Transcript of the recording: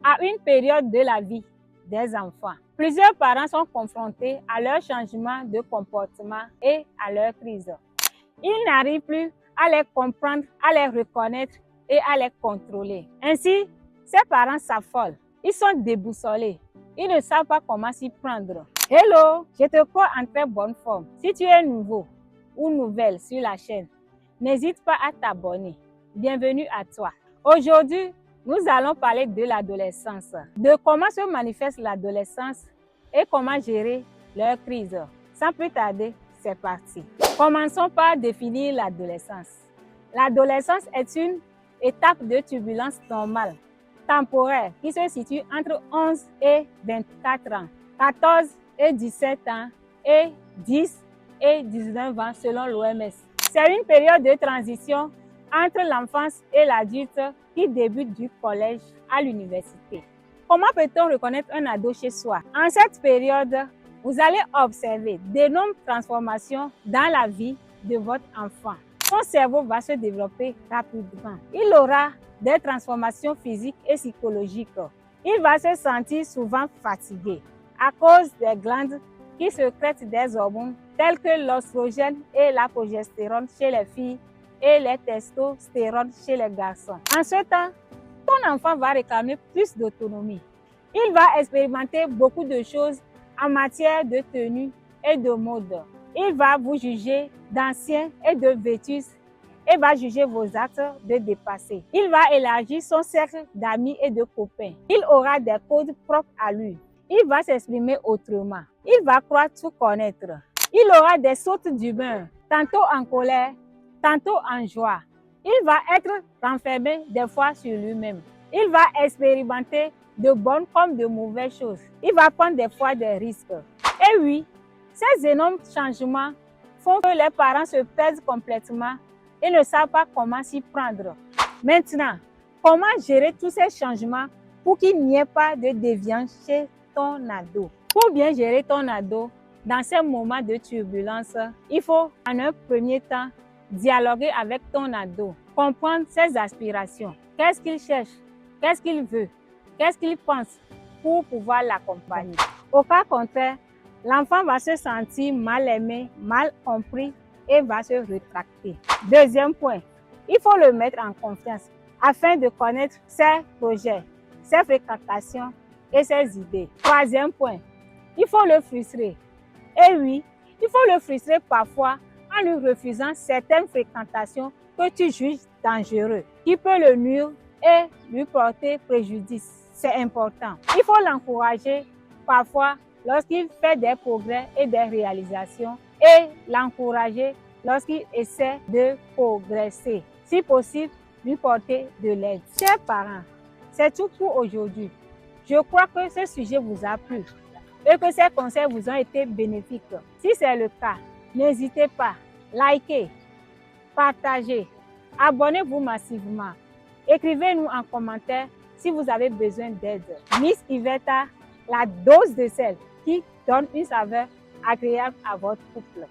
À une période de la vie des enfants, plusieurs parents sont confrontés à leur changement de comportement et à leur crise. Ils n'arrivent plus à les comprendre, à les reconnaître et à les contrôler. Ainsi, ces parents s'affolent, ils sont déboussolés, ils ne savent pas comment s'y prendre. Hello, je te crois en très bonne forme. Si tu es nouveau ou nouvelle sur la chaîne, n'hésite pas à t'abonner. Bienvenue à toi. Aujourd'hui, nous allons parler de l'adolescence, de comment se manifeste l'adolescence et comment gérer leur crise. Sans plus tarder, c'est parti. Commençons par définir l'adolescence. L'adolescence est une étape de turbulence normale, temporaire, qui se situe entre 11 et 24 ans, 14 et 17 ans et 10 et 19 ans selon l'OMS. C'est une période de transition entre l'enfance et l'adulte qui débute du collège à l'université. Comment peut-on reconnaître un ado chez soi? En cette période, vous allez observer d'énormes transformations dans la vie de votre enfant. Son cerveau va se développer rapidement. Il aura des transformations physiques et psychologiques. Il va se sentir souvent fatigué à cause des glandes qui sécrètent des hormones tels que l'oestrogène et la progestérone chez les filles et les testostérones chez les garçons. En ce temps, ton enfant va réclamer plus d'autonomie. Il va expérimenter beaucoup de choses en matière de tenue et de mode. Il va vous juger d'ancien et de vétus et va juger vos actes de dépassé. Il va élargir son cercle d'amis et de copains. Il aura des codes propres à lui. Il va s'exprimer autrement. Il va croire tout connaître. Il aura des sautes d'humeur, tantôt en colère, tantôt en joie. Il va être renfermé des fois sur lui-même. Il va expérimenter de bonnes comme de mauvaises choses. Il va prendre des fois des risques. Et oui, ces énormes changements font que les parents se perdent complètement et ne savent pas comment s'y prendre. Maintenant, comment gérer tous ces changements pour qu'il n'y ait pas de déviance chez ton ado? Pour bien gérer ton ado dans ces moments de turbulence, il faut en un premier temps dialoguer avec ton ado, comprendre ses aspirations. Qu'est-ce qu'il cherche? Qu'est-ce qu'il veut? Qu'est-ce qu'il pense pour pouvoir l'accompagner? Au cas contraire, l'enfant va se sentir mal aimé, mal compris et va se rétracter. Deuxième point, il faut le mettre en confiance afin de connaître ses projets, ses fréquentations et ses idées. Troisième point, il faut le frustrer. Et oui, il faut le frustrer parfois en lui refusant certaines fréquentations que tu juges dangereuses, qui peut le nuire et lui porter préjudice. C'est important. Il faut l'encourager parfois lorsqu'il fait des progrès et des réalisations et l'encourager lorsqu'il essaie de progresser. Si possible, lui porter de l'aide. Chers parents, c'est tout pour aujourd'hui. Je crois que ce sujet vous a plu et que ces conseils vous ont été bénéfiques. Si c'est le cas, n'hésitez pas, likez, partagez, abonnez-vous massivement. Écrivez-nous en commentaire si vous avez besoin d'aide. Miss Iveta, la dose de sel qui donne une saveur agréable à votre couple.